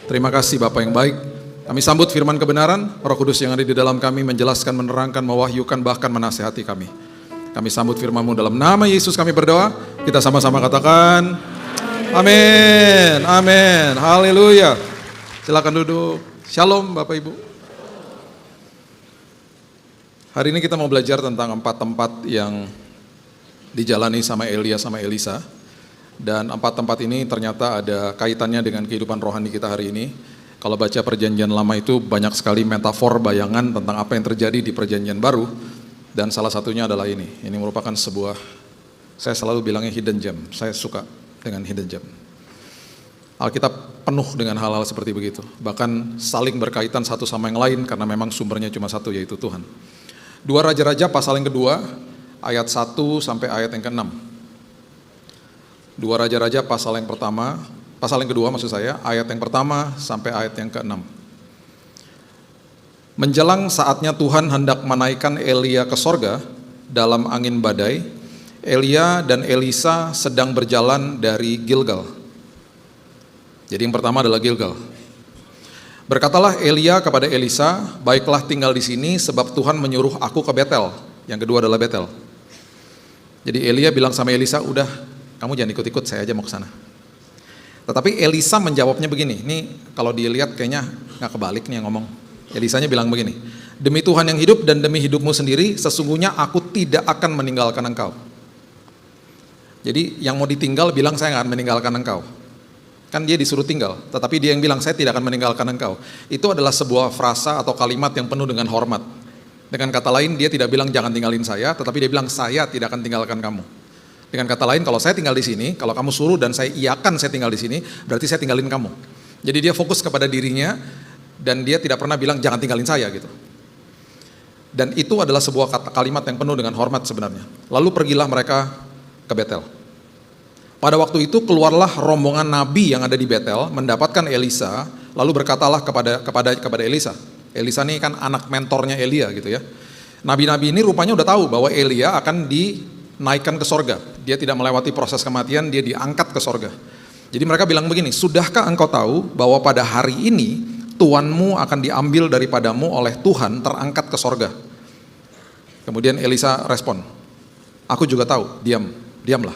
Terima kasih Bapak yang baik. Kami sambut firman kebenaran, Roh Kudus yang ada di dalam kami menjelaskan, menerangkan, mewahyukan, bahkan menasihati kami. Kami sambut firman-Mu dalam nama Yesus kami berdoa. Kita sama-sama katakan, amin, amin, haleluya. Silakan duduk. Shalom Bapak Ibu. Hari ini kita mau belajar tentang 4 tempat yang dijalani sama Elia sama Elisa. Dan 4 tempat ini ternyata ada kaitannya dengan kehidupan rohani kita hari ini. Kalau baca perjanjian lama itu banyak sekali metafor, bayangan tentang apa yang terjadi di perjanjian baru. Dan salah satunya adalah ini. Ini merupakan sebuah, saya selalu bilangnya hidden gem. Saya suka dengan hidden gem. Alkitab penuh dengan hal-hal seperti begitu. Bahkan saling berkaitan satu sama yang lain karena memang sumbernya cuma satu, yaitu Tuhan. 2 Raja-Raja pasal yang kedua, ayat 1 sampai ayat yang ke-6. 2 Raja-Raja pasal yang kedua maksud saya, ayat yang pertama sampai ayat yang ke-6. Menjelang saatnya Tuhan hendak menaikkan Elia ke sorga dalam angin badai, Elia dan Elisa sedang berjalan dari Gilgal. Jadi yang pertama adalah Gilgal. Berkatalah Elia kepada Elisa, baiklah tinggal di sini sebab Tuhan menyuruh aku ke Betel. Yang kedua adalah Betel. Jadi Elia bilang sama Elisa, udah kamu jangan ikut-ikut, saya aja mau ke sana. Tetapi Elisa menjawabnya begini, ini kalau dilihat kayaknya nggak kebalik nih yang ngomong. Elisanya bilang begini, demi Tuhan yang hidup dan demi hidupmu sendiri, sesungguhnya aku tidak akan meninggalkan engkau. Jadi yang mau ditinggal bilang saya nggak akan meninggalkan engkau. Kan dia disuruh tinggal, tetapi dia yang bilang saya tidak akan meninggalkan engkau. Itu adalah sebuah frasa atau kalimat yang penuh dengan hormat. Dengan kata lain dia tidak bilang jangan tinggalin saya, tetapi dia bilang saya tidak akan tinggalkan kamu. Dengan kata lain, kalau saya tinggal di sini, kalau kamu suruh dan saya iakan saya tinggal di sini, berarti saya tinggalin kamu. Jadi dia fokus kepada dirinya dan dia tidak pernah bilang jangan tinggalin saya gitu. Dan itu adalah sebuah kalimat yang penuh dengan hormat sebenarnya. Lalu pergilah mereka ke Betel. Pada waktu itu keluarlah rombongan nabi yang ada di Betel mendapatkan Elisa, lalu berkatalah kepada Elisa. Elisa ini kan anak mentornya Elia gitu ya. Nabi-nabi ini rupanya udah tahu bahwa Elia akan dinaikkan ke sorga. Dia tidak melewati proses kematian, dia diangkat ke sorga. Jadi mereka bilang begini, sudahkah engkau tahu bahwa pada hari ini tuanmu akan diambil daripadamu oleh Tuhan, terangkat ke sorga. Kemudian Elisa respon, aku juga tahu, diamlah.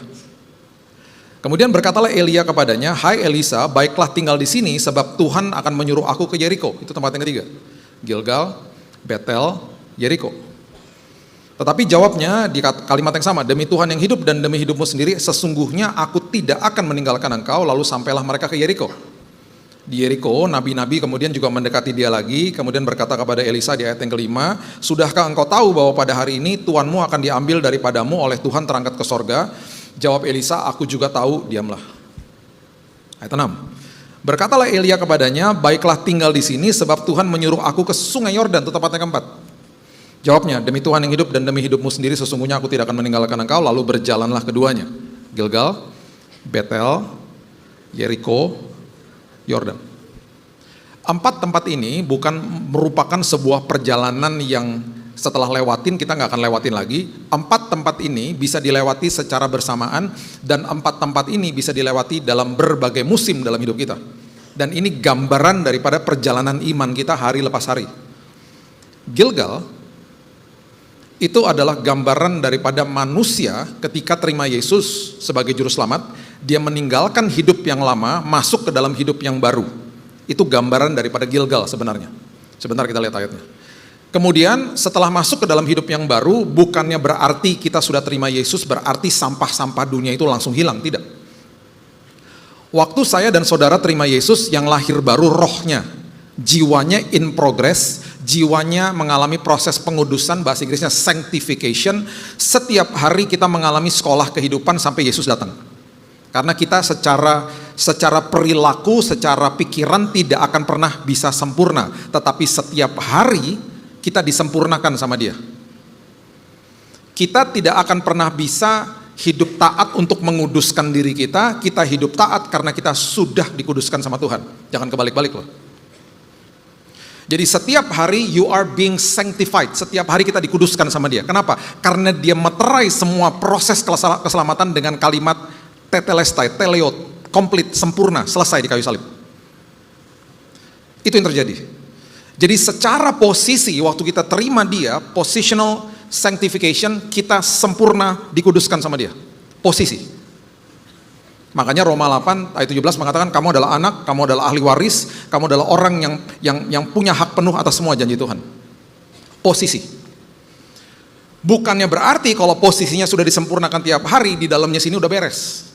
Kemudian berkatalah Elia kepadanya, hai Elisa, baiklah tinggal di sini sebab Tuhan akan menyuruh aku ke Yeriko. Itu tempat yang ketiga, Gilgal, Betel, Yeriko. Tetapi jawabnya di kalimat yang sama, demi Tuhan yang hidup dan demi hidupmu sendiri, sesungguhnya aku tidak akan meninggalkan engkau. Lalu sampailah mereka ke Yeriko. Di Yeriko, nabi-nabi kemudian juga mendekati dia lagi, kemudian berkata kepada Elisa di ayat yang kelima, sudahkah engkau tahu bahwa pada hari ini tuanmu akan diambil daripadamu oleh Tuhan terangkat ke sorga? Jawab Elisa, aku juga tahu, diamlah. Ayat 6. Berkatalah Elia kepadanya, baiklah tinggal di sini sebab Tuhan menyuruh aku ke sungai Yordan, itu tempat yang keempat. Jawabnya, demi Tuhan yang hidup dan demi hidupmu sendiri, sesungguhnya aku tidak akan meninggalkan engkau. Lalu berjalanlah keduanya, Gilgal, Betel, Yeriko, Yordan. 4 tempat ini bukan merupakan sebuah perjalanan yang setelah lewatin kita nggak akan lewatin lagi. 4 tempat ini bisa dilewati secara bersamaan dan 4 tempat ini bisa dilewati dalam berbagai musim dalam hidup kita. Dan ini gambaran daripada perjalanan iman kita hari lepas hari. Gilgal itu adalah gambaran daripada manusia ketika terima Yesus sebagai juru selamat, dia meninggalkan hidup yang lama, masuk ke dalam hidup yang baru. Itu gambaran daripada Gilgal sebenarnya. Sebentar kita lihat ayatnya. Kemudian setelah masuk ke dalam hidup yang baru, bukannya berarti kita sudah terima Yesus, berarti sampah-sampah dunia itu langsung hilang, tidak. Waktu saya dan saudara terima Yesus, yang lahir baru rohnya, jiwanya in progress, jiwanya mengalami proses pengudusan, bahasa Inggrisnya sanctification. Setiap hari kita mengalami sekolah kehidupan sampai Yesus datang. Karena kita secara perilaku, secara pikiran tidak akan pernah bisa sempurna, tetapi setiap hari kita disempurnakan sama Dia. Kita tidak akan pernah bisa hidup taat untuk menguduskan diri kita hidup taat karena kita sudah dikuduskan sama Tuhan. Jangan kebalik-balik loh. Jadi setiap hari you are being sanctified, setiap hari kita dikuduskan sama Dia. Kenapa? Karena Dia meterai semua proses keselamatan dengan kalimat tetelestai, teleot, komplit, sempurna, selesai di kayu salib. Itu yang terjadi. Jadi secara posisi waktu kita terima dia, positional sanctification, kita sempurna dikuduskan sama dia. Posisi. Makanya Roma 8 ayat 17 mengatakan kamu adalah anak, kamu adalah ahli waris, kamu adalah orang yang punya hak penuh atas semua janji Tuhan. Posisi. Bukannya berarti kalau posisinya sudah disempurnakan tiap hari, di dalamnya sini udah beres.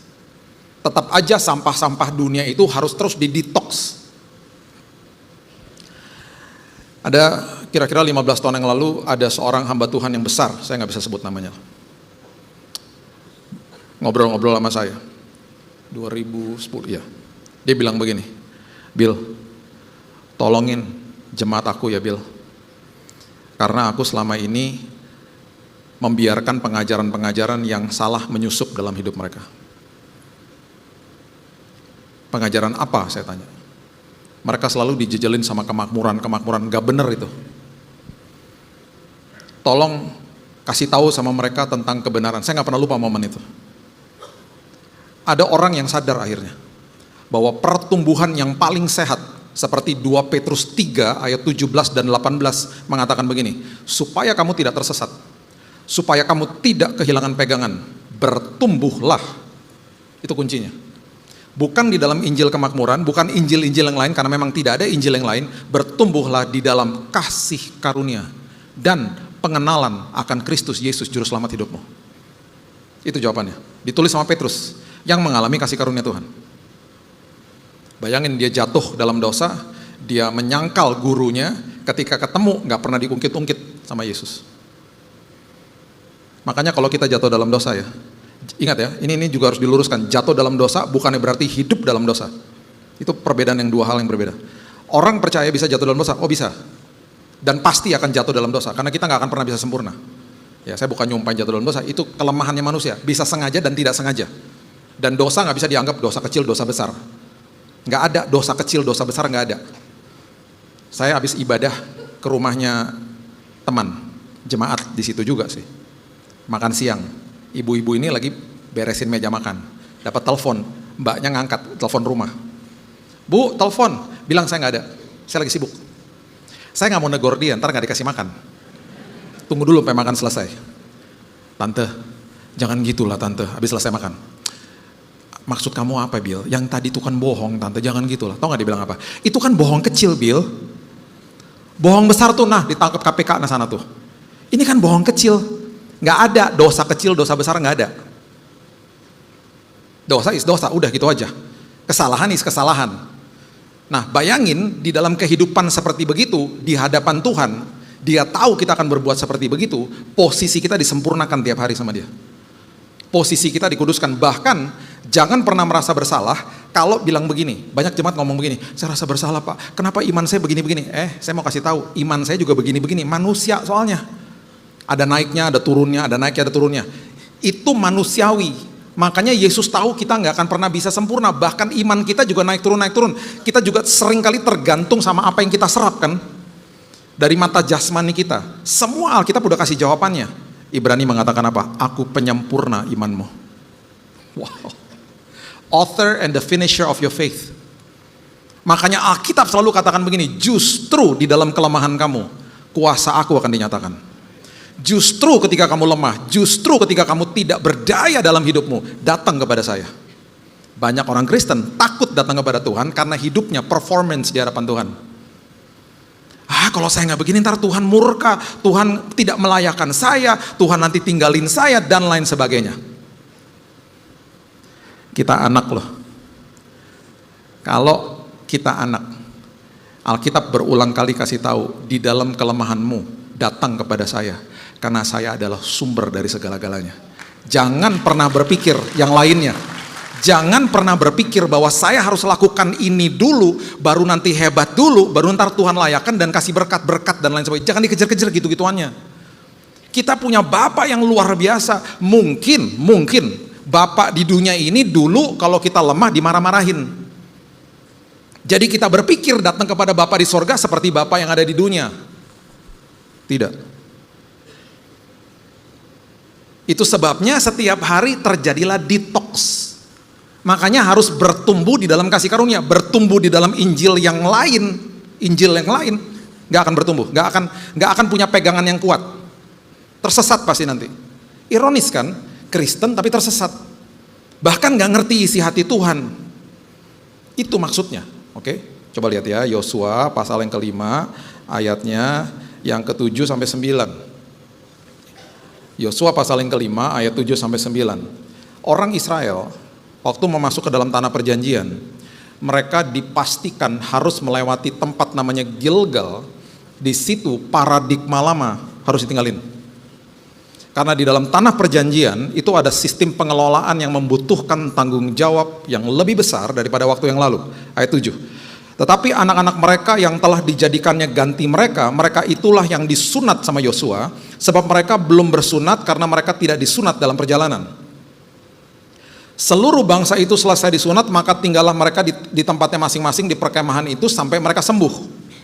Tetap aja sampah-sampah dunia itu harus terus didetox. Ada kira-kira 15 tahun yang lalu, ada seorang hamba Tuhan yang besar, saya nggak bisa sebut namanya. Ngobrol-ngobrol sama saya, 2010 ya. Dia bilang begini, Bill, tolongin jemaat aku ya Bill. Karena aku selama ini membiarkan pengajaran-pengajaran yang salah menyusup dalam hidup mereka. Pengajaran apa saya tanya? Mereka selalu dijejelin sama kemakmuran, gak bener itu. Tolong kasih tahu sama mereka tentang kebenaran. Saya gak pernah lupa momen itu. Ada orang yang sadar akhirnya bahwa pertumbuhan yang paling sehat seperti 2 Petrus 3 ayat 17 dan 18 mengatakan begini, supaya kamu tidak tersesat, supaya kamu tidak kehilangan pegangan, bertumbuhlah. Itu kuncinya. Bukan di dalam Injil kemakmuran, bukan Injil-Injil yang lain, karena memang tidak ada Injil yang lain. Bertumbuhlah di dalam kasih karunia dan pengenalan akan Kristus Yesus Juru Selamat hidupmu. Itu jawabannya. Ditulis sama Petrus yang mengalami kasih karunia Tuhan. Bayangin dia jatuh dalam dosa, dia menyangkal gurunya, ketika ketemu gak pernah diungkit-ungkit sama Yesus. Makanya kalau kita jatuh dalam dosa ya, ingat ya, ini juga harus diluruskan. Jatuh dalam dosa bukannya berarti hidup dalam dosa. Itu perbedaan yang dua hal yang berbeda. Orang percaya bisa jatuh dalam dosa, oh bisa. Dan pasti akan jatuh dalam dosa, karena kita gak akan pernah bisa sempurna. Ya, saya bukan nyumpahin jatuh dalam dosa, itu kelemahannya manusia. Bisa sengaja dan tidak sengaja. Dan dosa gak bisa dianggap dosa kecil, dosa besar. Gak ada dosa kecil, dosa besar gak ada. Saya habis ibadah ke rumahnya teman, jemaat di situ juga sih. Makan siang, ibu-ibu ini lagi beresin meja makan, dapat telepon, mbaknya ngangkat, telepon rumah. Bu, telepon, bilang saya nggak ada, saya lagi sibuk. Saya nggak mau negor dia, ntar nggak dikasih makan. Tunggu dulu sampai makan selesai. Tante, jangan gitulah tante, habis selesai makan. Maksud kamu apa Bill? Yang tadi itu kan bohong tante, jangan gitulah. Tahu nggak dia bilang apa? Itu kan bohong kecil Bill. Bohong besar tuh, nah ditangkap KPK nah sana tuh. Ini kan bohong kecil. Nggak ada dosa kecil, dosa besar nggak ada. Dosa is dosa, udah gitu aja. Kesalahan is kesalahan. Nah bayangin di dalam kehidupan seperti begitu, di hadapan Tuhan, dia tahu kita akan berbuat seperti begitu, posisi kita disempurnakan tiap hari sama dia. Posisi kita dikuduskan, bahkan jangan pernah merasa bersalah kalau bilang begini. Banyak jemaat ngomong begini, saya rasa bersalah Pak, kenapa iman saya begini-begini? Saya mau kasih tahu, iman saya juga begini-begini, manusia soalnya. Ada naiknya, ada turunnya, ada naiknya, ada turunnya. Itu manusiawi. Makanya Yesus tahu kita nggak akan pernah bisa sempurna. Bahkan iman kita juga naik turun, naik turun. Kita juga seringkali tergantung sama apa yang kita serap kan. Dari mata jasmani kita. Semua Alkitab udah kasih jawabannya. Ibrani mengatakan apa? Aku penyempurna imanmu. Wow. Author and the finisher of your faith. Makanya Alkitab selalu katakan begini, justru di dalam kelemahan kamu, kuasa aku akan dinyatakan. Justru ketika kamu lemah, justru ketika kamu tidak berdaya dalam hidupmu, datang kepada saya. Banyak orang Kristen takut datang kepada Tuhan karena hidupnya performance di hadapan Tuhan. Kalau saya nggak begini ntar Tuhan murka, Tuhan tidak melayakkan saya, Tuhan nanti tinggalin saya dan lain sebagainya. Kita anak loh. Kalau kita anak, Alkitab berulang kali kasih tahu, di dalam kelemahanmu datang kepada saya. Karena saya adalah sumber dari segala-galanya. Jangan pernah berpikir yang lainnya. Jangan pernah berpikir bahwa saya harus lakukan ini dulu, baru nanti hebat dulu, baru ntar Tuhan layakkan dan kasih berkat-berkat dan lain sebagainya. Jangan dikejar-kejar gitu-gituannya. Kita punya Bapa yang luar biasa. Mungkin Bapa di dunia ini dulu kalau kita lemah dimarah-marahin. Jadi kita berpikir datang kepada Bapa di sorga seperti Bapa yang ada di dunia. Tidak. Itu sebabnya setiap hari terjadilah detox. Makanya harus bertumbuh di dalam kasih karunia, bertumbuh di dalam Injil yang lain. Injil yang lain, nggak akan bertumbuh, nggak akan punya pegangan yang kuat. Tersesat pasti nanti. Ironis kan, Kristen tapi tersesat. Bahkan nggak ngerti isi hati Tuhan. Itu maksudnya. Oke, coba lihat ya, Yosua pasal yang ke-5 ayatnya yang ke-7 sampai 9. Yosua pasal yang ke-5 ayat 7 sampai 9. Orang Israel waktu mau masuk ke dalam tanah perjanjian, mereka dipastikan harus melewati tempat namanya Gilgal. Di situ paradigma lama harus ditinggalin. Karena di dalam tanah perjanjian itu ada sistem pengelolaan yang membutuhkan tanggung jawab yang lebih besar daripada waktu yang lalu. Ayat 7. Tetapi anak-anak mereka yang telah dijadikannya ganti mereka itulah yang disunat sama Yosua, sebab mereka belum bersunat karena mereka tidak disunat dalam perjalanan. Seluruh bangsa itu selesai disunat, maka tinggallah mereka di tempatnya masing-masing di perkemahan itu sampai mereka sembuh.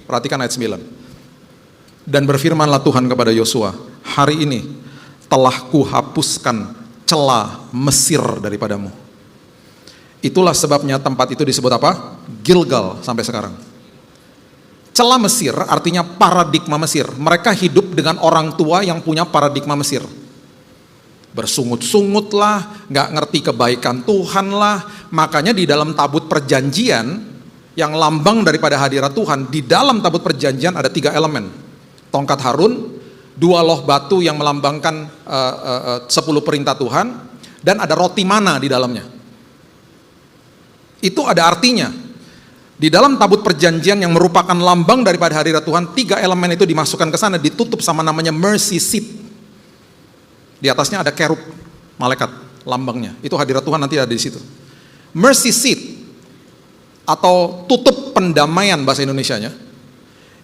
Perhatikan ayat 9. Dan berfirmanlah Tuhan kepada Yosua, hari ini telah kuhapuskan celah Mesir daripadamu. Itulah sebabnya tempat itu disebut apa? Gilgal sampai sekarang. Celah Mesir artinya paradigma Mesir. Mereka hidup dengan orang tua yang punya paradigma Mesir. Bersungut-sungut lah, nggak ngerti kebaikan Tuhan lah. Makanya di dalam tabut perjanjian yang lambang daripada hadirat Tuhan, di dalam tabut perjanjian ada 3 elemen. Tongkat Harun, 2 loh batu yang melambangkan 10 perintah Tuhan, dan ada roti mana di dalamnya. Itu ada artinya. Di dalam tabut perjanjian yang merupakan lambang daripada hadirat Tuhan, 3 elemen itu dimasukkan ke sana, ditutup sama namanya mercy seat. Di atasnya ada kerub, malaikat, lambangnya. Itu hadirat Tuhan nanti ada di situ. Mercy seat atau tutup pendamaian bahasa Indonesianya.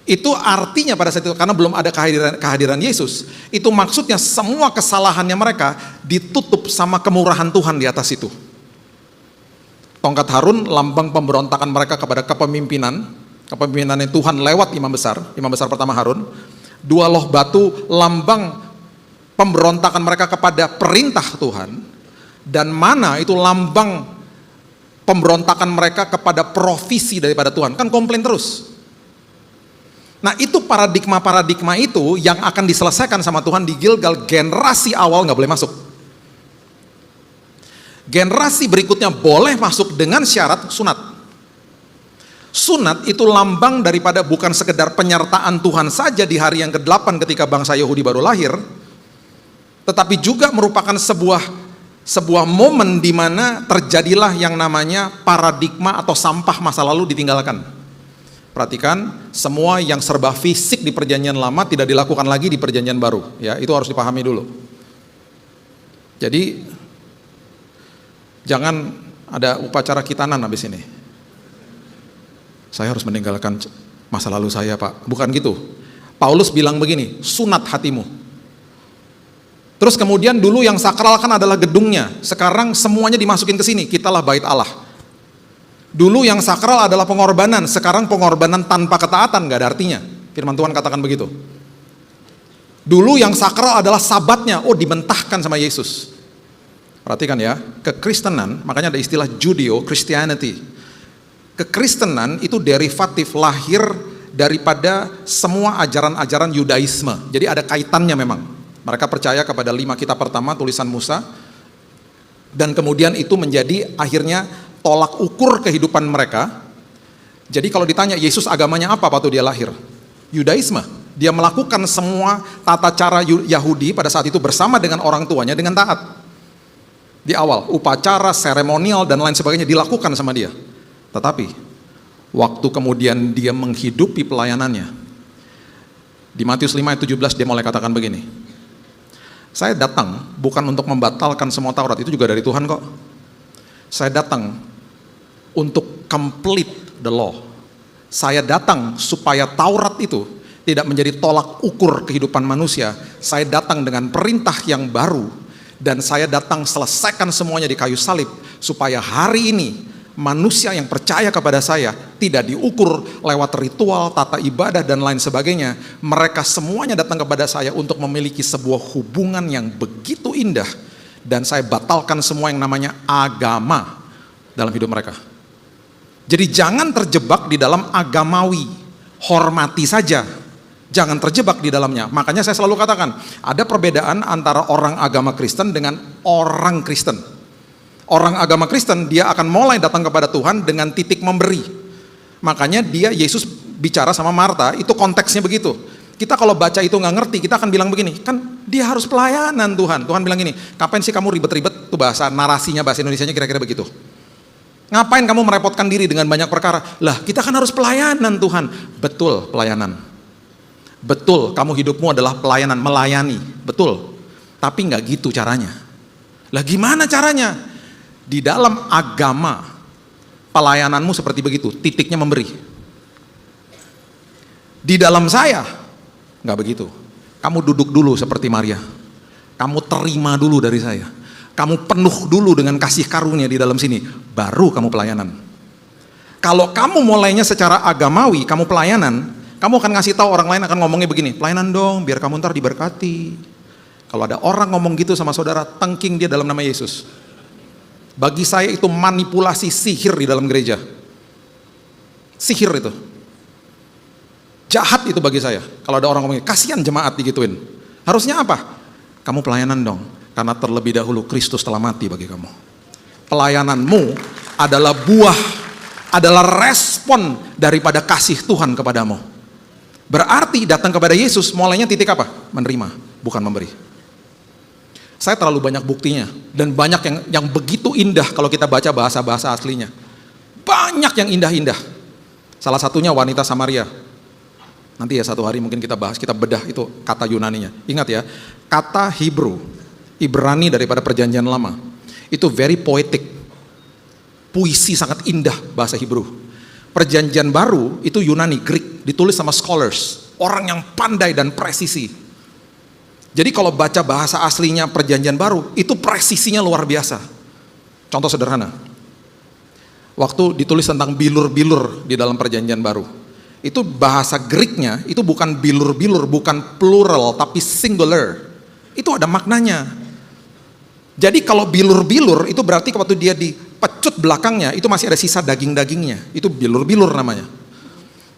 Itu artinya pada saat itu, karena belum ada kehadiran Yesus, itu maksudnya semua kesalahannya mereka ditutup sama kemurahan Tuhan di atas itu. Tongkat Harun lambang pemberontakan mereka kepada kepemimpinan Tuhan lewat imam besar pertama Harun. 2 loh batu lambang pemberontakan mereka kepada perintah Tuhan, dan mana itu lambang pemberontakan mereka kepada provisi daripada Tuhan. Kan komplain terus. Nah itu paradigma itu yang akan diselesaikan sama Tuhan di Gilgal. Generasi awal nggak boleh masuk. Generasi berikutnya boleh masuk dengan syarat sunat. Sunat itu lambang daripada bukan sekedar penyertaan Tuhan saja di hari yang ke-8 ketika bangsa Yahudi baru lahir, tetapi juga merupakan sebuah momen di mana terjadilah yang namanya paradigma atau sampah masa lalu ditinggalkan. Perhatikan, semua yang serba fisik di perjanjian lama tidak dilakukan lagi di perjanjian baru. Ya, itu harus dipahami dulu. Jadi jangan ada upacara khitanan habis ini. Saya harus meninggalkan masa lalu saya, Pak. Bukan gitu. Paulus bilang begini, sunat hatimu. Terus kemudian dulu yang sakral kan adalah gedungnya. Sekarang semuanya dimasukin ke sini. Kitalah bait Allah. Dulu yang sakral adalah pengorbanan, sekarang pengorbanan tanpa ketaatan, gak ada artinya. Firman Tuhan katakan begitu. Dulu yang sakral adalah sabatnya, dibentahkan sama Yesus. Perhatikan ya, kekristenan, makanya ada istilah Judeo-Christianity. Kekristenan itu derivatif lahir daripada semua ajaran-ajaran Yudaisme. Jadi ada kaitannya memang. Mereka percaya kepada 5 kitab pertama tulisan Musa, dan kemudian itu menjadi akhirnya tolak ukur kehidupan mereka. Jadi kalau ditanya Yesus agamanya apa waktu dia lahir? Yudaisme. Dia melakukan semua tata cara Yahudi pada saat itu bersama dengan orang tuanya dengan taat. Di awal, upacara, seremonial, dan lain sebagainya dilakukan sama dia. Tetapi, waktu kemudian dia menghidupi pelayanannya, di Matius 5 ayat 17 dia mulai katakan begini, saya datang bukan untuk membatalkan semua Taurat, itu juga dari Tuhan kok. Saya datang untuk complete the law. Saya datang supaya Taurat itu tidak menjadi tolak ukur kehidupan manusia. Saya datang dengan perintah yang baru, dan saya datang selesaikan semuanya di kayu salib, supaya hari ini manusia yang percaya kepada saya tidak diukur lewat ritual, tata ibadah, dan lain sebagainya. Mereka semuanya datang kepada saya untuk memiliki sebuah hubungan yang begitu indah, dan saya batalkan semua yang namanya agama dalam hidup mereka. Jadi jangan terjebak di dalam agamawi, hormati saja, jangan terjebak di dalamnya. Makanya saya selalu katakan, ada perbedaan antara orang agama Kristen dengan orang Kristen. Orang agama Kristen, dia akan mulai datang kepada Tuhan dengan titik memberi. Makanya Yesus bicara sama Marta, itu konteksnya begitu. Kita kalau baca itu nggak ngerti, kita akan bilang begini, kan dia harus pelayanan Tuhan. Tuhan bilang gini, ngapain sih kamu ribet-ribet, tuh bahasa narasinya, bahasa Indonesianya kira-kira begitu. Ngapain kamu merepotkan diri dengan banyak perkara? Lah, kita kan harus pelayanan Tuhan. Betul, pelayanan. Betul, kamu hidupmu adalah pelayanan, melayani. Betul. Tapi nggak gitu caranya. Lah gimana caranya? Di dalam agama, pelayananmu seperti begitu, titiknya memberi. Di dalam saya, nggak begitu. Kamu duduk dulu seperti Maria. Kamu terima dulu dari saya. Kamu penuh dulu dengan kasih karunia di dalam sini. Baru kamu pelayanan. Kalau kamu mulainya secara agamawi, kamu pelayanan, kamu akan ngasih tahu orang lain, akan ngomongnya begini, pelayanan dong, biar kamu ntar diberkati. Kalau ada orang ngomong gitu sama saudara, tengking dia dalam nama Yesus. Bagi saya itu manipulasi, sihir di dalam gereja. Sihir itu. Jahat itu bagi saya. Kalau ada orang ngomongnya, kasihan jemaat digituin. Harusnya apa? Kamu pelayanan dong. Karena terlebih dahulu Kristus telah mati bagi kamu. Pelayananmu adalah buah, adalah respon daripada kasih Tuhan kepadamu. Berarti datang kepada Yesus mulainya titik apa? Menerima, bukan memberi. Saya terlalu banyak buktinya. Dan banyak yang begitu indah kalau kita baca bahasa-bahasa aslinya. Banyak yang indah-indah. Salah satunya wanita Samaria. Nanti ya satu hari mungkin kita bahas, kita bedah itu kata Yunaninya. Ingat ya, kata Hebrew, Ibrani daripada perjanjian lama, itu very poetic. Puisi sangat indah bahasa Hebrew. Perjanjian baru itu Yunani, Greek, ditulis sama scholars, orang yang pandai dan presisi. Jadi kalau baca bahasa aslinya perjanjian baru, itu presisinya luar biasa. Contoh sederhana, waktu ditulis tentang bilur-bilur di dalam perjanjian baru, itu bahasa Greeknya itu bukan bilur-bilur, bukan plural, tapi singular. Itu ada maknanya. Jadi kalau bilur-bilur itu berarti waktu dia dipecut belakangnya, itu masih ada sisa daging-dagingnya. Itu bilur-bilur namanya.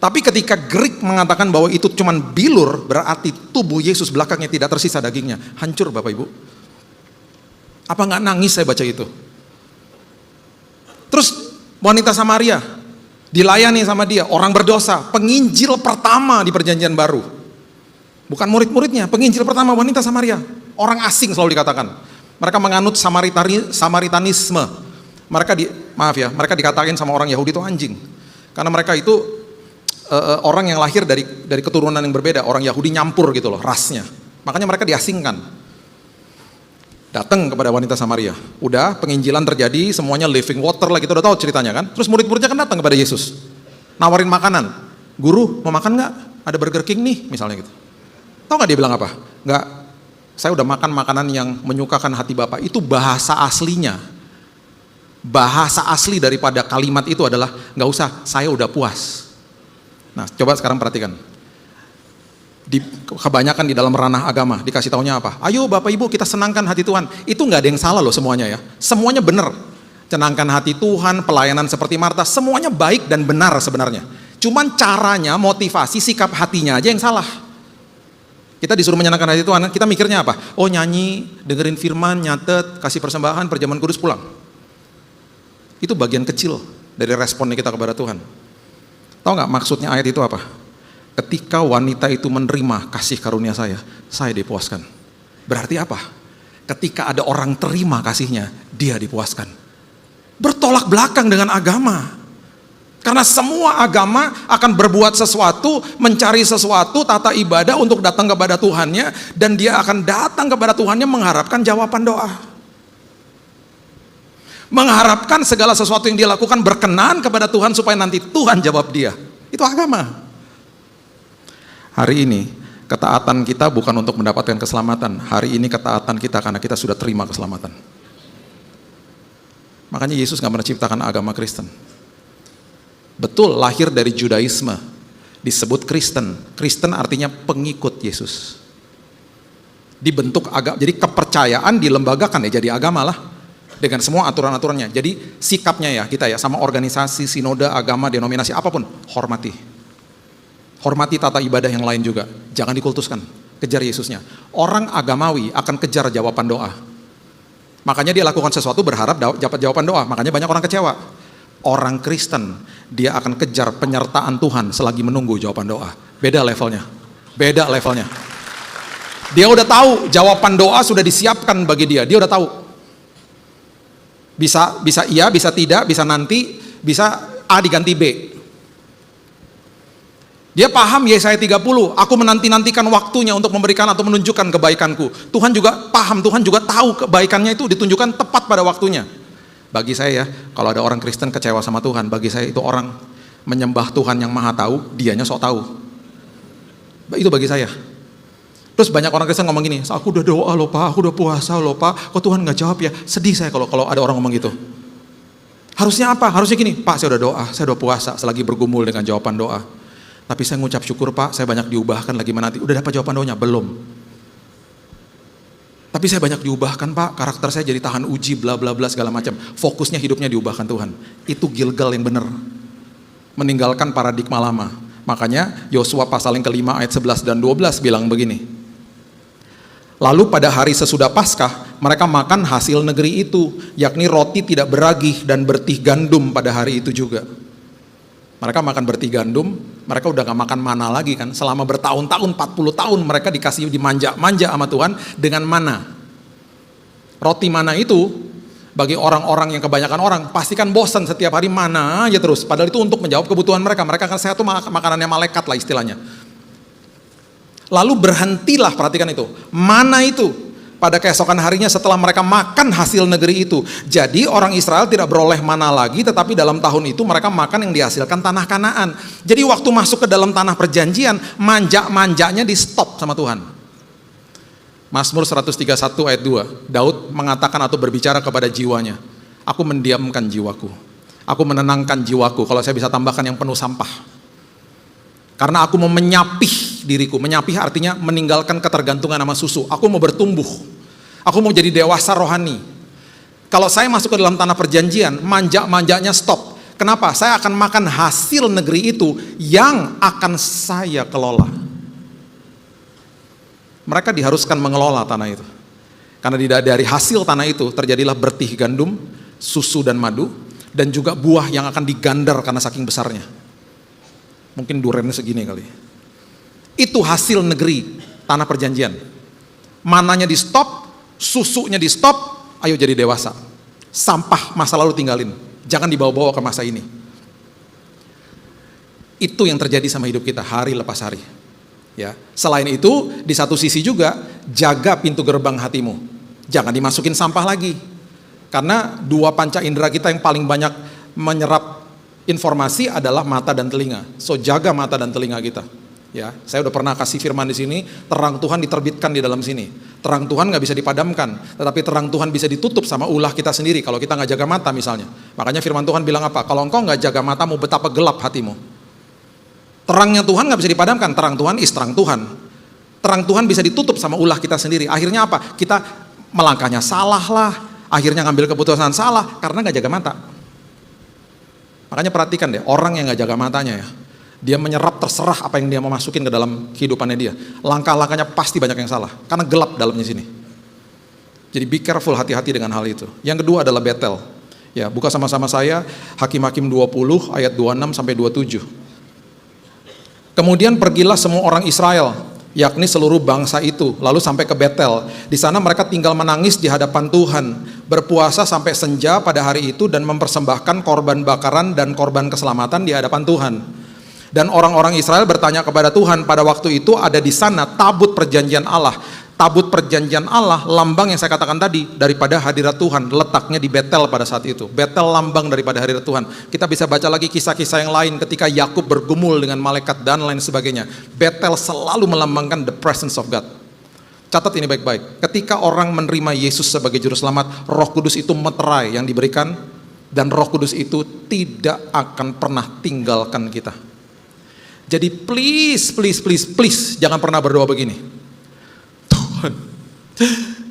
Tapi ketika Greek mengatakan bahwa itu cuman bilur, berarti tubuh Yesus belakangnya tidak tersisa dagingnya. Hancur Bapak Ibu. Apa nggak nangis saya baca itu? Terus wanita Samaria, dilayani sama dia, orang berdosa, penginjil pertama di perjanjian baru. Bukan murid-muridnya, penginjil pertama wanita Samaria. Orang asing selalu dikatakan. Mereka menganut Samaritanisme. Mereka dikatakan sama orang Yahudi itu anjing. Karena mereka itu orang yang lahir dari keturunan yang berbeda, orang Yahudi nyampur gitu loh, rasnya. Makanya mereka diasingkan. Datang kepada wanita Samaria. Udah penginjilan terjadi, semuanya living water lah, kita udah tahu ceritanya kan. Terus murid-muridnya kan datang kepada Yesus. Nawarin makanan. Guru, mau makan nggak? Ada Burger King nih, misalnya gitu. Tahu nggak dia bilang apa? Nggak, saya udah makan makanan yang menyukakan hati Bapak. Itu bahasa aslinya. Bahasa asli daripada kalimat itu adalah, nggak usah, saya udah puas. Nah, coba sekarang perhatikan. Kebanyakan di dalam ranah agama dikasih taunya apa? Ayo Bapak Ibu kita senangkan hati Tuhan. Itu nggak ada yang salah loh semuanya ya. Semuanya benar. Senangkan hati Tuhan, pelayanan seperti Marta, semuanya baik dan benar sebenarnya. Cuman caranya, motivasi, sikap hatinya aja yang salah. Kita disuruh menyenangkan hati Tuhan, kita mikirnya apa? Oh nyanyi, dengerin firman, nyatet, kasih persembahan, perjamuan kudus, pulang. Itu bagian kecil dari responnya kita kepada Tuhan. Tahu nggak maksudnya ayat itu apa? Ketika wanita itu menerima kasih karunia saya dipuaskan. Berarti apa? Ketika ada orang terima kasihnya, dia dipuaskan. Bertolak belakang dengan agama. Karena semua agama akan berbuat sesuatu, mencari sesuatu, tata ibadah untuk datang kepada Tuhannya, dan dia akan datang kepada Tuhannya mengharapkan jawaban doa. Mengharapkan segala sesuatu yang dia lakukan berkenan kepada Tuhan supaya nanti Tuhan jawab dia. Itu agama. Hari ini ketaatan kita bukan untuk mendapatkan keselamatan. Hari ini ketaatan kita karena kita sudah terima keselamatan. Makanya Yesus gak menciptakan agama Kristen. Betul, lahir dari Judaisme, disebut Kristen. Kristen artinya pengikut Yesus. Dibentuk agama, jadi kepercayaan dilembagakan ya jadi agama lah. Dengan semua aturan-aturannya. Jadi sikapnya ya kita ya sama organisasi, sinode, agama, denominasi apapun, hormati. Hormati tata ibadah yang lain juga. Jangan dikultuskan. Kejar Yesusnya. Orang agamawi akan kejar jawaban doa. Makanya dia lakukan sesuatu berharap dapat jawaban doa. Makanya banyak orang kecewa. Orang Kristen, dia akan kejar penyertaan Tuhan selagi menunggu jawaban doa. Beda levelnya. Beda levelnya. Dia udah tahu jawaban doa sudah disiapkan bagi dia. Dia udah tahu. Bisa iya, bisa tidak, bisa nanti, bisa A diganti B. Dia paham Yesaya 30, aku menanti-nantikan waktunya untuk memberikan atau menunjukkan kebaikanku. Tuhan juga paham, Tuhan juga tahu kebaikannya itu ditunjukkan tepat pada waktunya. Bagi saya, kalau ada orang Kristen kecewa sama Tuhan, bagi saya itu orang menyembah Tuhan yang maha tahu, dianya sok tahu. Itu bagi saya. Terus banyak orang Kristen ngomong gini, aku udah doa loh Pak, aku udah puasa loh Pak, kok Tuhan gak jawab ya? Sedih saya kalau ada orang ngomong gitu. Harusnya apa? Harusnya gini, Pak saya udah doa, saya udah puasa, selagi bergumul dengan jawaban doa. Tapi saya ngucap syukur Pak, saya banyak diubahkan lagi menanti. Udah dapat jawaban doanya? Belum. Tapi saya banyak diubahkan Pak, karakter saya jadi tahan uji, bla bla bla segala macam. Fokusnya hidupnya diubahkan Tuhan. Itu Gilgal yang benar. Meninggalkan paradigma lama. Makanya Yosua pasal yang kelima ayat 11 dan 12 bilang begini. Lalu pada hari sesudah Paskah, mereka makan hasil negeri itu, yakni roti tidak beragih dan bertih gandum pada hari itu juga. Mereka makan bertih gandum, mereka udah gak makan mana lagi kan. Selama bertahun-tahun, 40 tahun mereka dikasih dimanja-manja sama Tuhan dengan mana. Roti mana itu, bagi orang-orang yang kebanyakan orang, pastikan bosan setiap hari mana aja terus. Padahal itu untuk menjawab kebutuhan mereka. Mereka kan sehat tuh makanannya malaikat lah istilahnya. Lalu berhentilah, perhatikan itu. Mana itu? Pada keesokan harinya setelah mereka makan hasil negeri itu. Jadi orang Israel tidak beroleh mana lagi, tetapi dalam tahun itu mereka makan yang dihasilkan tanah Kanaan. Jadi waktu masuk ke dalam tanah perjanjian, manja-manjanya di stop sama Tuhan. Mazmur 131 ayat 2, Daud mengatakan atau berbicara kepada jiwanya, aku mendiamkan jiwaku, aku menenangkan jiwaku, kalau saya bisa tambahkan yang penuh sampah. Karena aku mau menyapih diriku. Menyapih artinya meninggalkan ketergantungan sama susu. Aku mau bertumbuh. Aku mau jadi dewasa rohani. Kalau saya masuk ke dalam tanah perjanjian, manja-manjanya stop. Kenapa? Saya akan makan hasil negeri itu yang akan saya kelola. Mereka diharuskan mengelola tanah itu. Karena dari hasil tanah itu terjadilah bertih gandum, susu dan madu, dan juga buah yang akan digandar karena saking besarnya. Mungkin durennya segini kali. Itu hasil negeri tanah perjanjian. Mananya di stop, susunya di stop, ayo jadi dewasa. Sampah masa lalu tinggalin, jangan dibawa-bawa ke masa ini. Itu yang terjadi sama hidup kita hari lepas hari. Ya. Selain itu, di satu sisi juga jaga pintu gerbang hatimu. Jangan dimasukin sampah lagi. Karena dua panca indera kita yang paling banyak menyerap informasi adalah mata dan telinga. So jaga mata dan telinga kita. Ya, saya udah pernah kasih firman di sini, terang Tuhan diterbitkan di dalam sini. Terang Tuhan nggak bisa dipadamkan, tetapi terang Tuhan bisa ditutup sama ulah kita sendiri kalau kita nggak jaga mata misalnya. Makanya firman Tuhan bilang apa? Kalau engkau nggak jaga matamu, betapa gelap hatimu. Terangnya Tuhan nggak bisa dipadamkan. Terang Tuhan is terang Tuhan. Terang Tuhan bisa ditutup sama ulah kita sendiri. Akhirnya apa? Kita melangkahnya salah lah. Akhirnya ngambil keputusan salah karena nggak jaga mata. Makanya perhatikan deh, orang yang gak jaga matanya ya, dia menyerap terserah apa yang dia mau masukin ke dalam kehidupannya dia. Langkah-langkahnya pasti banyak yang salah, karena gelap dalamnya sini. Jadi be careful, hati-hati dengan hal itu. Yang kedua adalah Betel. Ya, buka sama-sama saya Hakim-Hakim 20 ayat 26 sampai 27. Kemudian pergilah semua orang Israel, yakni seluruh bangsa itu, lalu sampai ke Betel. Di sana mereka tinggal menangis di hadapan Tuhan, berpuasa sampai senja pada hari itu dan mempersembahkan korban bakaran dan korban keselamatan di hadapan Tuhan. Dan orang-orang Israel bertanya kepada Tuhan, pada waktu itu ada di sana tabut perjanjian Allah. Tabut perjanjian Allah, lambang yang saya katakan tadi, daripada hadirat Tuhan, letaknya di Betel pada saat itu. Betel lambang daripada hadirat Tuhan. Kita bisa baca lagi kisah-kisah yang lain ketika Yakub bergumul dengan malaikat dan lain sebagainya. Betel selalu melambangkan the presence of God. Catat ini baik-baik. Ketika orang menerima Yesus sebagai juru selamat, Roh Kudus itu meterai yang diberikan, dan Roh Kudus itu tidak akan pernah tinggalkan kita. Jadi please, jangan pernah berdoa begini. Tuhan,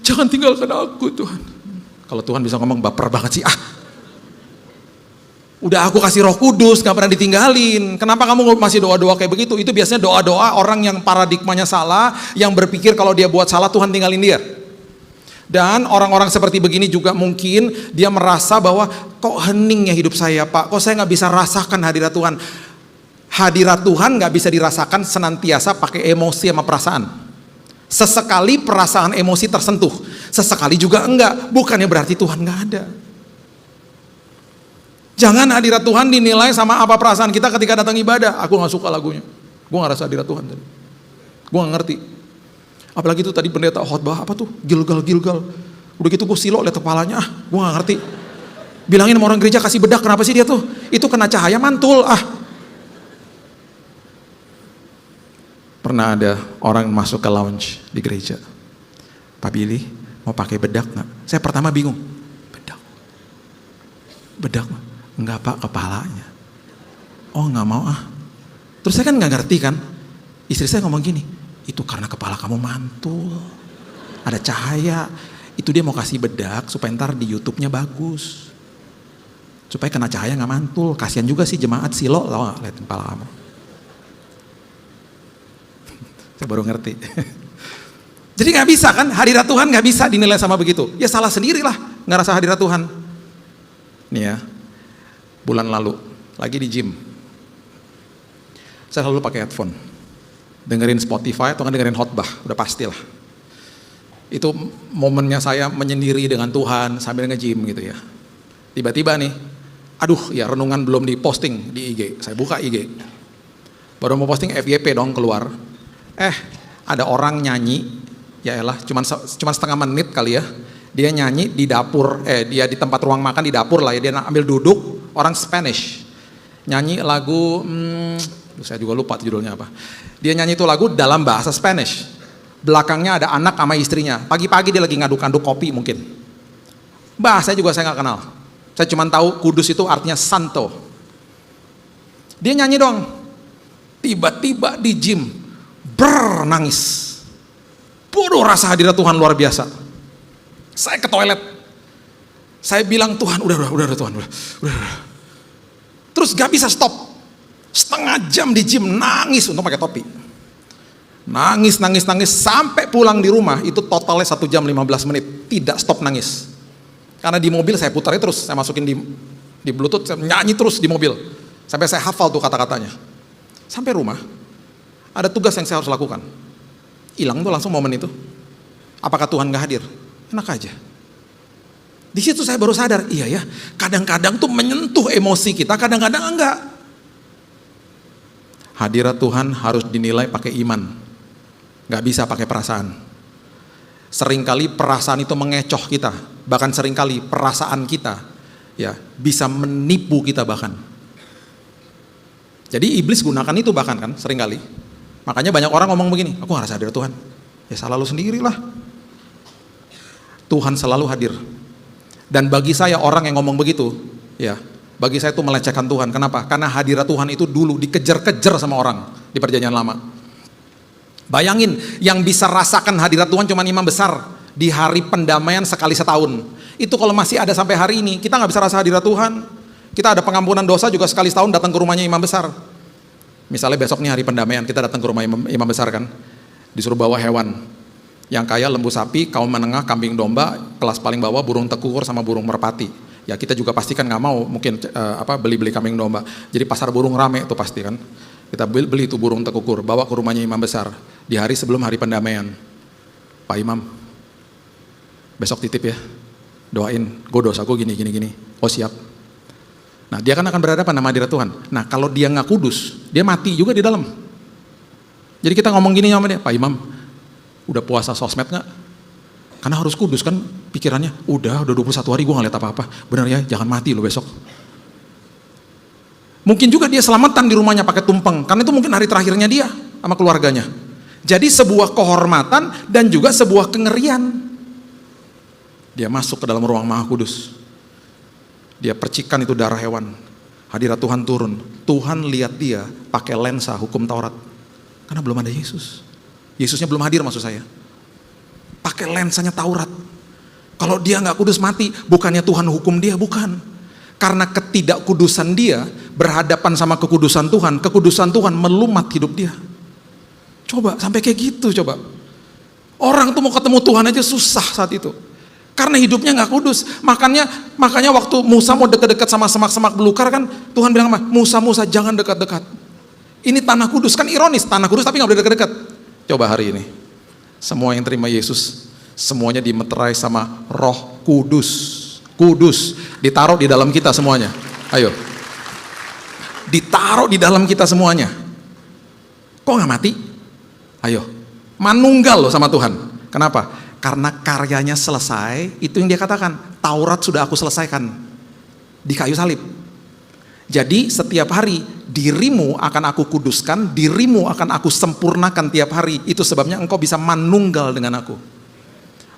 jangan tinggalkan aku Tuhan. Kalau Tuhan bisa ngomong baper banget sih, Udah aku kasih Roh Kudus, gak pernah ditinggalin. Kenapa kamu masih doa-doa kayak begitu? Itu biasanya doa-doa orang yang paradigmanya salah, yang berpikir kalau dia buat salah Tuhan tinggalin dia. Dan orang-orang seperti begini juga mungkin dia merasa bahwa kok hening ya hidup saya Pak, kok saya gak bisa rasakan hadirat Tuhan. Hadirat Tuhan gak bisa dirasakan senantiasa pakai emosi sama perasaan. Sesekali perasaan emosi tersentuh, sesekali juga enggak. Bukannya berarti Tuhan gak ada. Jangan hadirat Tuhan dinilai sama apa perasaan kita ketika datang ibadah. Aku gak suka lagunya, gue gak rasa hadirat Tuhan tadi, gue gak ngerti. Apalagi itu tadi pendeta khotbah apa tuh, Gilgal. Udah gitu gue silok liat kepalanya, gue gak ngerti. Bilangin sama orang gereja kasih bedak, kenapa sih dia tuh? Itu kena cahaya mantul. Pernah ada orang masuk ke lounge di gereja, Pak Billy mau pakai bedak gak? Saya pertama bingung, bedak mah? Enggak Pak, kepalanya. Oh nggak mau Terus saya kan nggak ngerti kan. Istri saya ngomong gini, itu karena kepala kamu mantul, ada cahaya. Itu dia mau kasih bedak supaya ntar di YouTube-nya bagus, supaya kena cahaya nggak mantul. Kasihan juga sih jemaat silo, tau nggak, liatin kepala kamu. Saya baru ngerti. Jadi nggak bisa kan, hadirat Tuhan nggak bisa dinilai sama begitu. Ya salah sendirilah, nggak rasa hadirat Tuhan. Nih ya, bulan lalu lagi di gym, saya selalu pakai headphone, dengerin Spotify atau dengerin khotbah, udah pastilah. Itu momennya saya menyendiri dengan Tuhan sambil nge-gym gitu ya. Tiba-tiba nih, aduh ya renungan belum diposting di IG, saya buka IG, baru mau posting FYP dong keluar. Ada orang nyanyi, ya elah, cuman setengah menit kali ya. Dia nyanyi di dapur, dia di tempat ruang makan di dapur lah ya, dia ambil duduk, orang Spanish, nyanyi lagu, saya juga lupa judulnya apa. Dia nyanyi itu lagu dalam bahasa Spanish, belakangnya ada anak sama istrinya, pagi-pagi dia lagi ngaduk-ngaduk kopi mungkin. Bahasa juga saya nggak kenal, saya cuma tahu kudus itu artinya santo. Dia nyanyi dong, tiba-tiba di gym, nangis, bodoh rasa hadirat Tuhan luar biasa. Saya ke toilet, saya bilang Tuhan udah Tuhan udah. Terus gak bisa stop, setengah jam di gym nangis untuk pakai topi, nangis sampai pulang di rumah itu totalnya 1 jam 15 menit tidak stop nangis. Karena di mobil saya putar terus, saya masukin di Bluetooth, saya nyanyi terus di mobil sampai saya hafal tuh kata-katanya. Sampai rumah ada tugas yang saya harus lakukan, hilang tuh langsung momen itu. Apakah Tuhan gak hadir? Enak aja. Di situ saya baru sadar, iya ya, kadang-kadang tuh menyentuh emosi kita, kadang-kadang enggak. Hadirat Tuhan harus dinilai pakai iman, nggak bisa pakai perasaan. Seringkali perasaan itu mengecoh kita, bahkan seringkali perasaan kita ya bisa menipu kita bahkan. Jadi iblis gunakan itu bahkan kan seringkali. Makanya banyak orang ngomong begini, aku nggak rasa hadirat Tuhan. Ya salah lu sendirilah. Tuhan selalu hadir. Dan bagi saya orang yang ngomong begitu, ya, bagi saya itu melecehkan Tuhan. Kenapa? Karena hadirat Tuhan itu dulu dikejar-kejar sama orang di Perjanjian Lama. Bayangin, yang bisa rasakan hadirat Tuhan cuma imam besar di hari pendamaian sekali setahun. Itu kalau masih ada sampai hari ini, kita nggak bisa rasa hadirat Tuhan. Kita ada pengampunan dosa juga sekali setahun datang ke rumahnya imam besar. Misalnya besok nih hari pendamaian, kita datang ke rumah imam besar kan, disuruh bawa hewan. Yang kaya lembu sapi, kaum menengah kambing domba, kelas paling bawah burung tekukur sama burung merpati. Ya kita juga pasti kan nggak mau mungkin beli-beli kambing domba. Jadi pasar burung rame itu pasti kan. Kita beli itu burung tekukur, bawa ke rumahnya imam besar di hari sebelum hari pendamaian. Pak Imam, besok titip ya, doain, gue dosa gue gini. Oh siap. Nah dia kan akan berhadapan sama hadirat Tuhan. Nah kalau dia nggak kudus, dia mati juga di dalam. Jadi kita ngomong gini sama dia, Pak Imam, udah puasa sosmed gak? Karena harus kudus kan pikirannya, udah 21 hari gue gak lihat apa-apa. Benar ya, jangan mati lo besok. Mungkin juga dia selamatan di rumahnya pakai tumpeng, karena itu mungkin hari terakhirnya dia sama keluarganya. Jadi sebuah kehormatan dan juga sebuah kengerian. Dia masuk ke dalam ruang maha kudus, dia percikan itu darah hewan, hadirat Tuhan turun. Tuhan lihat dia pakai lensa hukum Taurat, karena belum ada Yesus. Yesusnya belum hadir maksud saya. Pakai lensanya Taurat. Kalau dia nggak kudus mati, bukannya Tuhan hukum dia, bukan. Karena ketidakkudusan dia berhadapan sama kekudusan Tuhan melumat hidup dia. Coba sampai kayak gitu coba. Orang tuh mau ketemu Tuhan aja susah saat itu. Karena hidupnya nggak kudus. Makanya waktu Musa mau dekat-dekat sama semak-semak belukar kan, Tuhan bilang, Musa jangan dekat-dekat. Ini tanah kudus, kan ironis, tanah kudus tapi nggak boleh dekat-dekat. Coba hari ini, semua yang terima Yesus, semuanya dimeterai sama Roh Kudus. Kudus, ditaruh di dalam kita semuanya. Ayo, ditaruh di dalam kita semuanya. Kok nggak mati? Ayo, manunggal loh sama Tuhan. Kenapa? Karena karyanya selesai, itu yang dia katakan, Taurat sudah aku selesaikan di kayu salib. Jadi setiap hari dirimu akan aku kuduskan, dirimu akan aku sempurnakan tiap hari. Itu sebabnya engkau bisa manunggal dengan aku.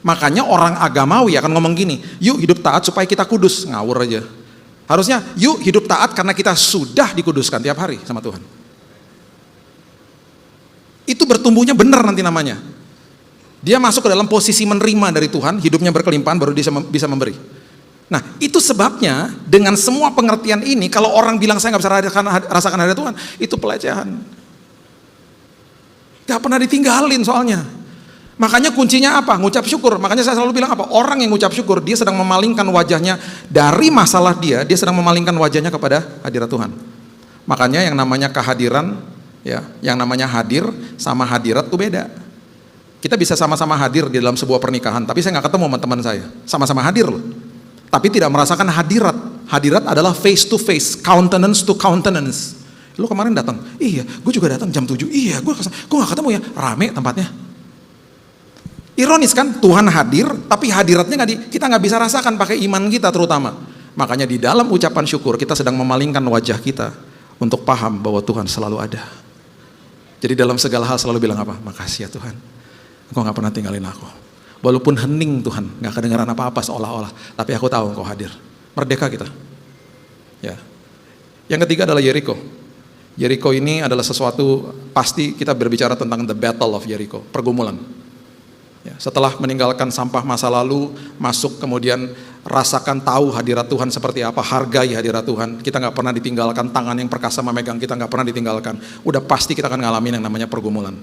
Makanya orang agamawi akan ngomong gini, yuk hidup taat supaya kita kudus. Ngawur aja. Harusnya yuk hidup taat karena kita sudah dikuduskan tiap hari sama Tuhan. Itu bertumbuhnya benar nanti namanya. Dia masuk ke dalam posisi menerima dari Tuhan, hidupnya berkelimpahan, baru dia bisa memberi. Nah, itu sebabnya dengan semua pengertian ini, kalau orang bilang saya nggak bisa rasakan hadirat Tuhan, itu pelecehan. Gak pernah ditinggalin soalnya. Makanya kuncinya apa? Ngucap syukur. Makanya saya selalu bilang apa? Orang yang ngucap syukur, dia sedang memalingkan wajahnya dari masalah dia sedang memalingkan wajahnya kepada hadirat Tuhan. Makanya yang namanya kehadiran, ya, yang namanya hadir sama hadirat itu beda. Kita bisa sama-sama hadir di dalam sebuah pernikahan, tapi saya nggak ketemu sama teman saya. Sama-sama hadir loh, tapi tidak merasakan hadirat. Hadirat adalah face to face, countenance to countenance. Lu kemarin datang? Iya, gue juga datang jam 7. Iya, gue nggak ketemu ya, rame tempatnya. Ironis kan, Tuhan hadir, tapi hadiratnya kita nggak bisa rasakan pakai iman kita terutama. Makanya di dalam ucapan syukur kita sedang memalingkan wajah kita untuk paham bahwa Tuhan selalu ada. Jadi dalam segala hal selalu bilang apa? Makasih ya Tuhan, Engkau gak pernah tinggalin aku. Walaupun hening Tuhan, gak kedengaran apa-apa seolah-olah, tapi aku tahu Engkau hadir. Merdeka kita. Ya. Yang ketiga adalah Yeriko. Yeriko ini adalah sesuatu, pasti kita berbicara tentang the battle of Jericho, pergumulan. Ya, setelah meninggalkan sampah masa lalu, masuk kemudian rasakan tahu hadirat Tuhan seperti apa, hargai hadirat Tuhan. Kita nggak pernah ditinggalkan, tangan yang perkasa memegang kita nggak pernah ditinggalkan. Udah pasti kita akan ngalamin yang namanya pergumulan.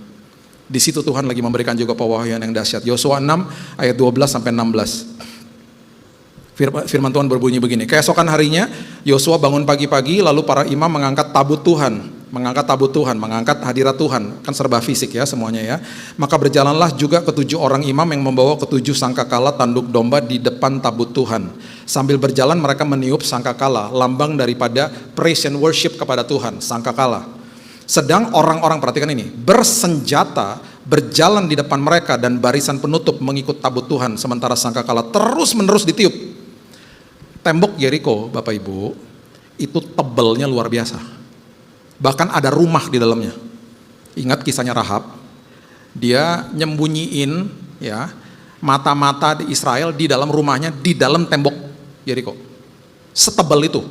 Di situ Tuhan lagi memberikan juga pewahyuan yang dahsyat. Yosua 6 ayat 12 sampai 16. Firman Tuhan berbunyi begini, keesokan harinya Yosua bangun pagi-pagi, lalu para imam mengangkat tabut Tuhan, mengangkat hadirat Tuhan, kan serba fisik ya semuanya ya. Maka berjalanlah juga ketujuh orang imam yang membawa ketujuh sangkakala tanduk domba di depan tabut Tuhan. Sambil berjalan mereka meniup sangkakala, lambang daripada praise and worship kepada Tuhan, sangkakala. Sedang orang-orang, perhatikan ini, bersenjata berjalan di depan mereka dan barisan penutup mengikut tabut Tuhan, sementara sangkakala terus menerus ditiup. Tembok Jericho, Bapak Ibu, itu tebalnya luar biasa. Bahkan ada rumah di dalamnya. Ingat kisahnya Rahab, dia nyembunyiin ya mata-mata di Israel di dalam rumahnya, di dalam tembok Jericho. Setebal itu.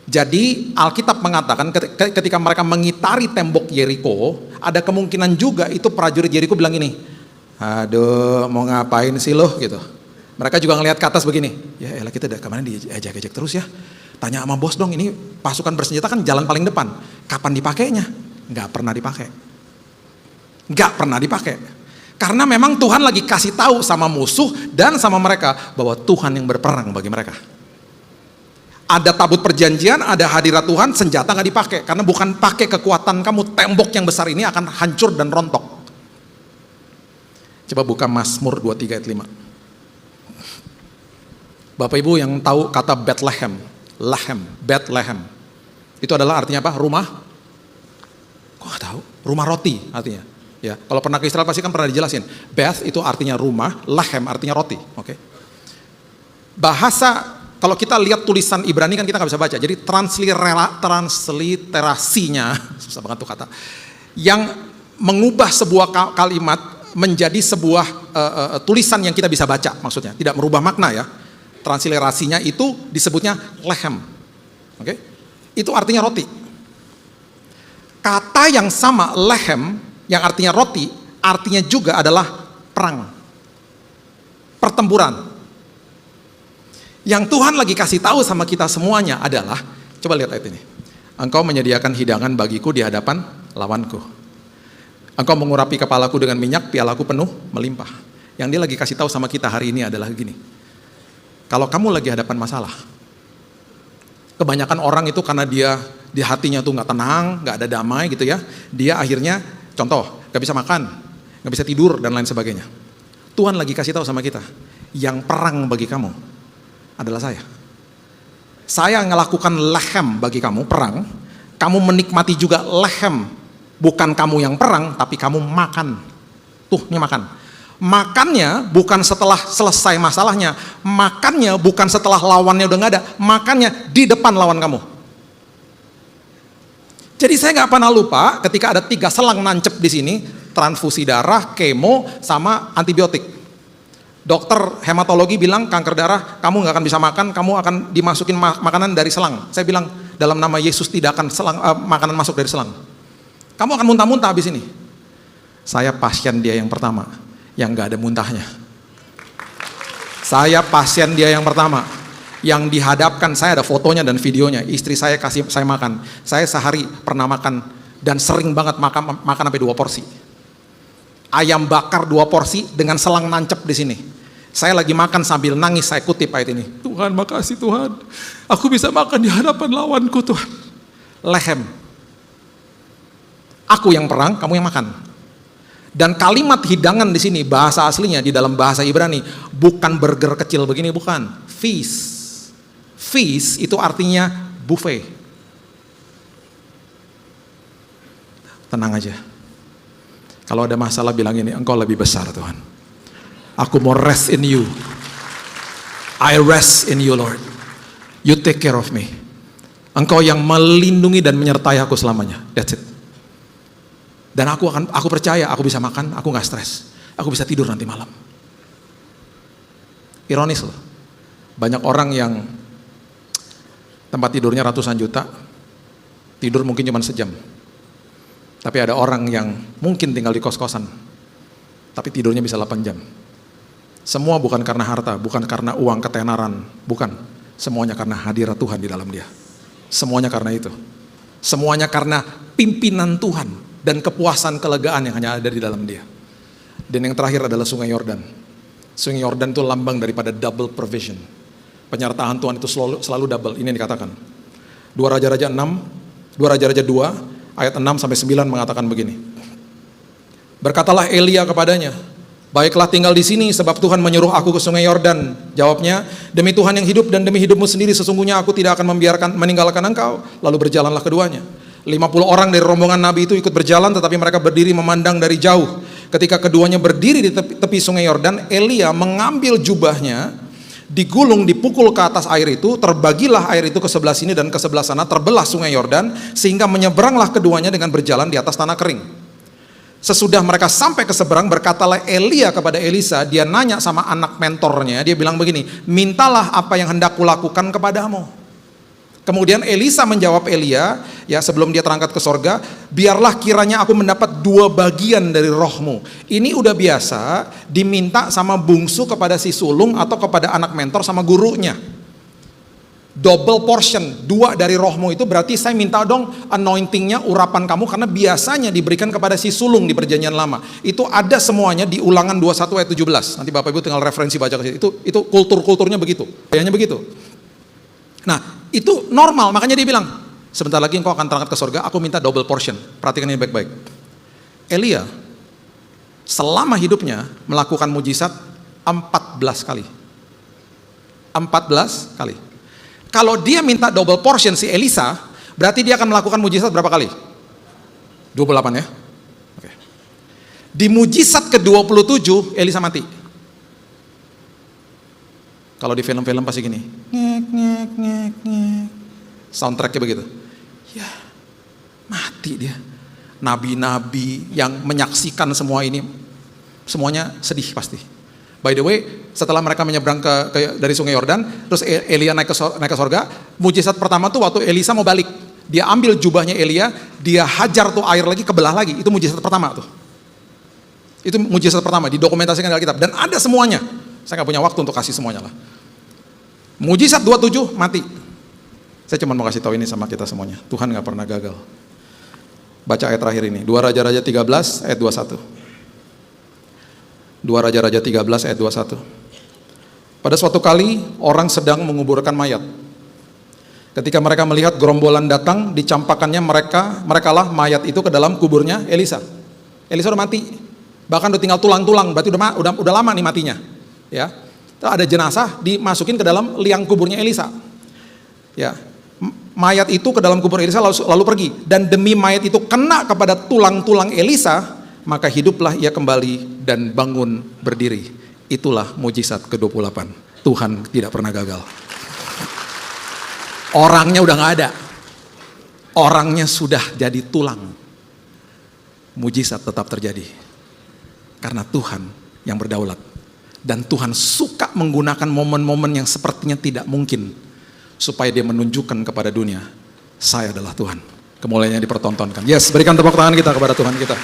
Jadi Alkitab mengatakan ketika mereka mengitari tembok Jericho, ada kemungkinan juga itu prajurit Jericho bilang ini, aduh mau ngapain sih loh gitu. Mereka juga ngelihat ke atas begini, ya elah kita kemarin diajak-ajak terus ya. Tanya sama bos dong, ini pasukan bersenjata kan jalan paling depan. Kapan dipakainya? Nggak pernah dipakai. Nggak pernah dipakai. Karena memang Tuhan lagi kasih tahu sama musuh dan sama mereka bahwa Tuhan yang berperang bagi mereka. Ada tabut perjanjian, ada hadirat Tuhan, senjata nggak dipakai. Karena bukan pakai kekuatan kamu, tembok yang besar ini akan hancur dan rontok. Coba buka Mazmur 23 ayat 5. Bapak Ibu yang tahu kata Bethlehem, Bethlehem, itu adalah artinya apa? Rumah? Kok nggak tahu? Rumah roti artinya. Ya, kalau pernah ke Israel pasti kan pernah dijelasin. Beth itu artinya rumah, Lahem artinya roti. Oke. Bahasa kalau kita lihat tulisan Ibrani kan kita nggak bisa baca. Jadi transliterasinya susah banget tuh kata. Yang mengubah sebuah kalimat menjadi sebuah tulisan yang kita bisa baca, maksudnya tidak merubah makna ya. Transliterasinya itu disebutnya lehem. Oke? Itu artinya roti. Kata yang sama lehem yang artinya roti, artinya juga adalah perang. Pertempuran. Yang Tuhan lagi kasih tahu sama kita semuanya adalah, coba lihat ayat ini. Engkau menyediakan hidangan bagiku di hadapan lawanku. Engkau mengurapi kepalaku dengan minyak, pialaku penuh melimpah. Yang dia lagi kasih tahu sama kita hari ini adalah gini. Kalau kamu lagi hadapan masalah, kebanyakan orang itu karena dia di hatinya tuh nggak tenang, nggak ada damai gitu ya. Dia akhirnya, contoh, nggak bisa makan, nggak bisa tidur dan lain sebagainya. Tuhan lagi kasih tahu sama kita, yang perang bagi kamu adalah saya. Saya ngelakukan lehem bagi kamu, perang. Kamu menikmati juga lehem. Bukan kamu yang perang, tapi kamu makan. Tuh, ini makan. Makannya bukan setelah selesai masalahnya. Makannya bukan setelah lawannya udah gak ada. Makannya di depan lawan kamu. Jadi saya gak pernah lupa ketika ada 3 selang nancep di sini. Transfusi darah, kemo, sama antibiotik. Dokter hematologi bilang kanker darah, kamu gak akan bisa makan, kamu akan dimasukin makanan dari selang. Saya bilang, dalam nama Yesus tidak akan makanan masuk dari selang. Kamu akan muntah-muntah habis ini. Saya pasien dia yang pertama, yang gak ada muntahnya. Saya pasien dia yang pertama, yang dihadapkan, saya ada fotonya dan videonya, istri saya kasih saya makan. Saya sehari pernah makan, dan sering banget makan sampai 2 porsi. Ayam bakar 2 porsi dengan selang nancep di sini. Saya lagi makan sambil nangis, saya kutip ayat ini. Tuhan, makasih Tuhan. Aku bisa makan di hadapan lawanku Tuhan. Lehem. Aku yang perang, kamu yang makan. Dan kalimat hidangan di sini, bahasa aslinya di dalam bahasa Ibrani, bukan burger kecil begini, bukan. Feast. Feast itu artinya buffet. Tenang aja. Kalau ada masalah bilang ini, engkau lebih besar Tuhan. Aku mau rest in you. I rest in you Lord. You take care of me. Engkau yang melindungi dan menyertai aku selamanya. That's it. Dan aku percaya aku bisa makan, aku gak stres. Aku bisa tidur nanti malam. Ironis loh. Banyak orang yang tempat tidurnya ratusan juta, tidur mungkin cuma sejam. Tapi ada orang yang mungkin tinggal di kos-kosan, tapi tidurnya bisa 8 jam. Semua bukan karena harta, bukan karena uang ketenaran, bukan. Semuanya karena hadirat Tuhan di dalam dia. Semuanya karena itu. Semuanya karena pimpinan Tuhan dan kepuasan kelegaan yang hanya ada di dalam dia. Dan yang terakhir adalah Sungai Yordan. Sungai Yordan itu lambang daripada double provision. Penyertaan Tuhan itu selalu double. Ini yang dikatakan. 2 Raja-Raja 2 ayat 6 sampai 9 mengatakan begini. Berkatalah Elia kepadanya, baiklah tinggal di sini sebab Tuhan menyuruh aku ke Sungai Yordan. Jawabnya, demi Tuhan yang hidup dan demi hidupmu sendiri sesungguhnya aku tidak akan meninggalkan engkau. Lalu berjalanlah keduanya. 50 orang dari rombongan Nabi itu ikut berjalan, tetapi mereka berdiri memandang dari jauh. Ketika keduanya berdiri di tepi Sungai Yordan, Elia mengambil jubahnya, digulung, dipukul ke atas air itu, terbagilah air itu ke sebelah sini dan ke sebelah sana, terbelah Sungai Yordan, sehingga menyeberanglah keduanya dengan berjalan di atas tanah kering. Sesudah mereka sampai ke seberang, berkatalah Elia kepada Elisa, dia nanya sama anak mentornya, dia bilang begini, mintalah apa yang hendak kulakukan kepadamu. Kemudian Elisa menjawab Elia, ya sebelum dia terangkat ke sorga, biarlah kiranya aku mendapat 2 bagian dari rohmu. Ini udah biasa diminta sama bungsu kepada si sulung atau kepada anak mentor sama gurunya. Double portion, 2 dari rohmu itu berarti saya minta dong anointingnya, urapan kamu, karena biasanya diberikan kepada si sulung di perjanjian lama. Itu ada semuanya di Ulangan 21 ayat 17. Nanti Bapak Ibu tinggal referensi baca ke situ. Itu kulturnya begitu, kayaknya begitu. Nah, itu normal, makanya dia bilang, sebentar lagi engkau akan terangkat ke surga, aku minta double portion. Perhatikan ini baik-baik. Elia selama hidupnya melakukan mujizat 14 kali. 14 kali. Kalau dia minta double portion si Elisa, berarti dia akan melakukan mujizat berapa kali? 28 ya. Oke. Di mujizat ke-27 Elisa mati. Kalau di film-film pasti gini, ngek ngek ngek ngek, soundtracknya begitu. Ya, mati dia. Nabi-nabi yang menyaksikan semua ini, semuanya sedih pasti. By the way, setelah mereka menyeberang dari Sungai Yordan, terus Elia naik ke sorga, mujizat pertama tuh waktu Elisa mau balik, dia ambil jubahnya Elia, dia hajar tuh air lagi, kebelah lagi. Itu mujizat pertama tuh. Itu mujizat pertama, didokumentasikan di Alkitab dan ada semuanya. Saya nggak punya waktu untuk kasih semuanya lah. Mujizat 27 mati. Saya cuma mau kasih tahu ini sama kita semuanya. Tuhan nggak pernah gagal. Baca ayat terakhir ini, 2 Raja-Raja 13 ayat 21. 2 Raja-Raja 13 ayat 21. Pada suatu kali orang sedang menguburkan mayat. Ketika mereka melihat gerombolan datang, dicampakkannya merekalah mayat itu ke dalam kuburnya Elisa. Elisa udah mati, bahkan udah tinggal tulang-tulang, berarti udah lama nih matinya. Ya, ada jenazah dimasukin ke dalam liang kuburnya Elisa. Ya, mayat itu ke dalam kubur Elisa lalu pergi, dan demi mayat itu kena kepada tulang-tulang Elisa, maka hiduplah ia kembali dan bangun berdiri. Itulah mujizat ke-28. Tuhan tidak pernah gagal. Orangnya udah gak ada, orangnya sudah jadi tulang. Mujizat tetap terjadi karena Tuhan yang berdaulat, dan Tuhan suka menggunakan momen-momen yang sepertinya tidak mungkin supaya dia menunjukkan kepada dunia, saya adalah Tuhan. Kemuliaannya dipertontonkan. Yes, berikan tepuk tangan kita kepada Tuhan kita.